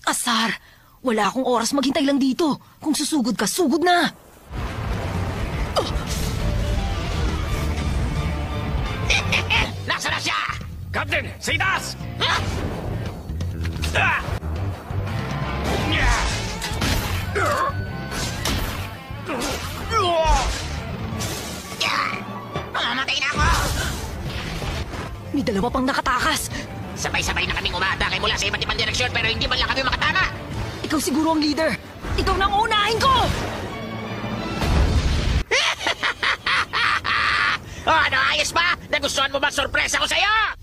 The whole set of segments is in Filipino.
Asar, wala akong oras maghintay lang dito. Kung susugod ka, sugod na! Nasaan na siya? Captain, sa itaas! Mamamatay na ako! May dalawa pang nakatakas. Sabay-sabay na kaming umaatake mula sa iba't ibang direksyon pero hindi man lang kami makatama. Ikaw siguro ang leader. Ikaw na ang uunahin ko! Ano, ayos ba? Nagustuhan mo ba sorpresa ko sa'yo?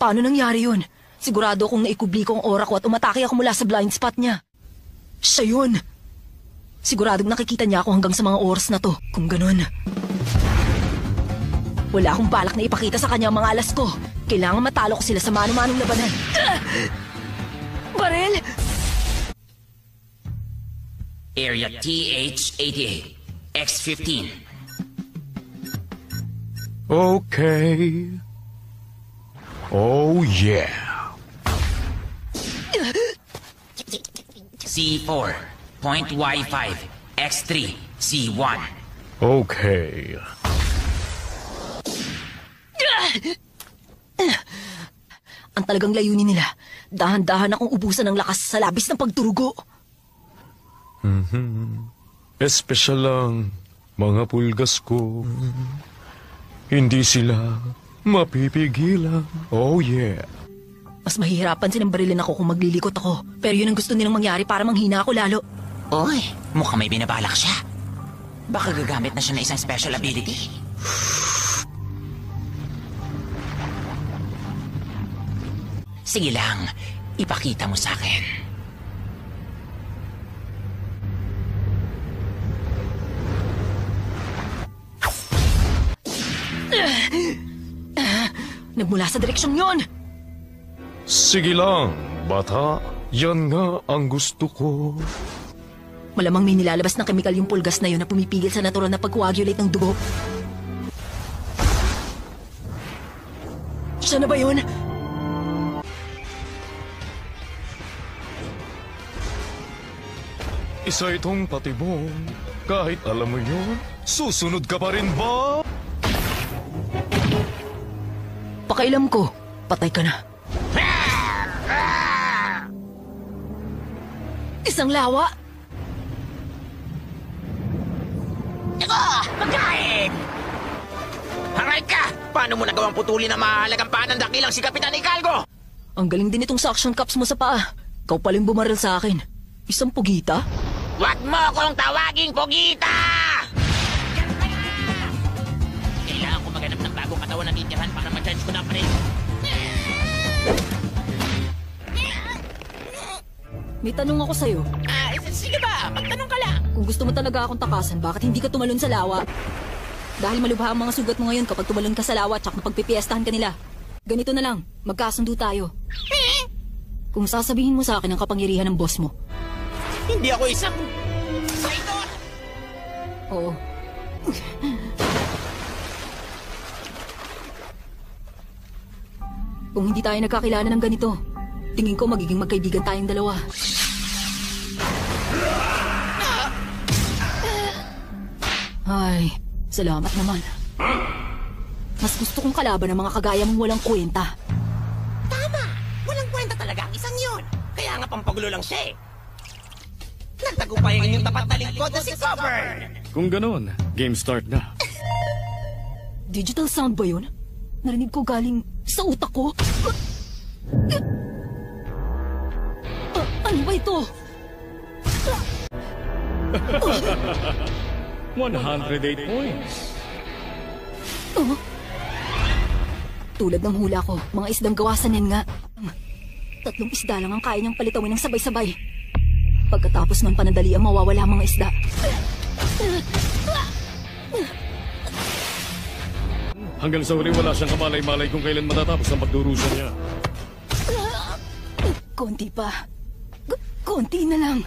Paano nangyari yun? Sigurado akong naikubli ko ang aura ko at umatake ako mula sa blind spot niya. Siya yun! Siguradong nakikita niya ako hanggang sa mga oras na to, kung ganun. Wala akong balak na ipakita sa kanya ang mga alas ko. Kailangan matalo ko sila sa mano-manong labanan. Barel! Area TH-88, X-15. Okay. Oh, yeah. C4, point Y5, X3, C1. Okay. Ang talagang layunin nila. Dahan-dahan akong ubusan ng lakas sa labis ng pagturugo. Espesyal lang, mga pulgas ko. Hindi sila mapipigilan. Oh, yeah. Mas mahihirapan silang barilin ako kung maglilikot ako. Pero yun ang gusto nilang mangyari para manghina ako lalo. Oy, mukhang may binabalak siya. Baka gagamit na siya ng isang special ability. Sige lang, ipakita mo sa akin. Nagmula sa direksyong yon. Sige lang, bata. Yan nga ang gusto ko. Malamang may nilalabas ng kemikal yung pulgas na yun na pumipigil sa natural na pag-coagulate ng dugo. Siya na ba yun? Isa itong patibong. Kahit alam mo yun, susunod ka pa rin ba? Pakailam ko, patay ka na. Isang lawa? Ako! Pagkain! Haray ka! Paano mo nagawang putulin ang mahalagang panang dakilang si Kapitan Hidalgo? Ang galing din itong suction cups mo sa paa. Ikaw paling bumaril sa akin. Isang pugita? Huwag mo akong tawaging pugita! Kailangan ko maghanap ng bagong katawan na titirahan para ma-charge ko na pa rin. May tanong ako sa'yo. Sige ba? Magtanong ka lang. Kung gusto mo talaga akong takasan, bakit hindi ka tumalon sa lawa? Dahil malubha ang mga sugat mo ngayon kapag tumalon ka sa lawa at napagpipiestahan ka nila. Ganito na lang, magkasundo tayo. Kung sasabihin mo sa akin ang kapangyarihan ng boss mo. Hindi ako isang... traitor! Oo. Kung hindi tayo nagkakilala ng ganito, tingin ko magiging magkaibigan tayong dalawa. Ay, salamat naman. Mas gusto kong kalaban ng mga kagaya mong walang kwenta. Tama! Walang kwenta talaga ang isang yun. Kaya nga pampagulo lang siya eh. Nagtagumpay ang inyong tapat na lingkod na si Coburn! Kung ganon, game start na. Digital sound ba yun? Narinig ko galing sa utak ko. Ano ba ito? 108 points. Tulad ng hula ko, mga isdang gawa sa nga. 3 isda lang ang kaya niyang palitawin ng sabay-sabay. Pagkatapos ng panandali ang mawawala ang mga isda. Hanggang sa huli wala siyang kamalay-malay kung kailan matatapos ang pagdurusa niya. Konti pa. Konti na lang.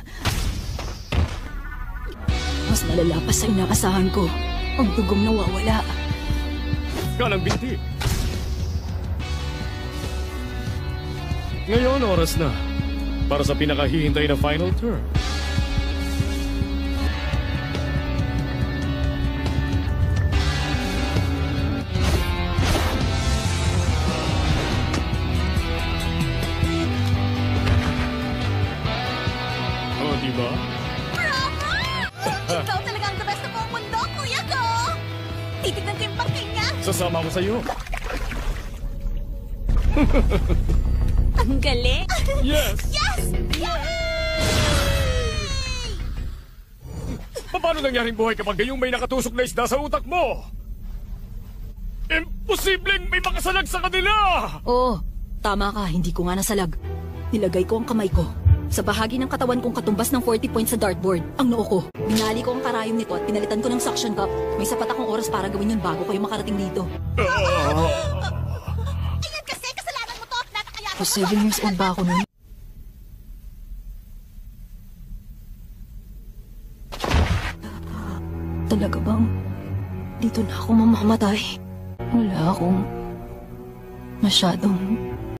Mas malala pa sa inaasahan ko. Ang dugong nawawala. Kanang binti. Ngayon, oras na para sa pinakahihintay na final turn. O, diba? Ikaw talaga ang the best ng buong mundo, kuya ko! Titignan ko yung pangking niya! Sasama ko sa'yo. Ang galing! Yes! Yes! Paano nangyaring buhay kapag gayong may nakatusok na isda sa utak mo? Imposibleng may makasalag sa kanila! Oo, tama ka, hindi ko nga nasalag. Nilagay ko ang kamay ko sa bahagi ng katawan kong katumbas ng 40 points sa dartboard, ang noo ko. Binali ko ang karayom nito at pinalitan ko ng suction cup. May sapat akong oras para gawin yun bago kayo makarating dito. Ayan kasi, kasalanan mo to! Nakakaya So 7 years old ba ako nun? Talaga bang dito na ako mamamatay? Wala akong masyadong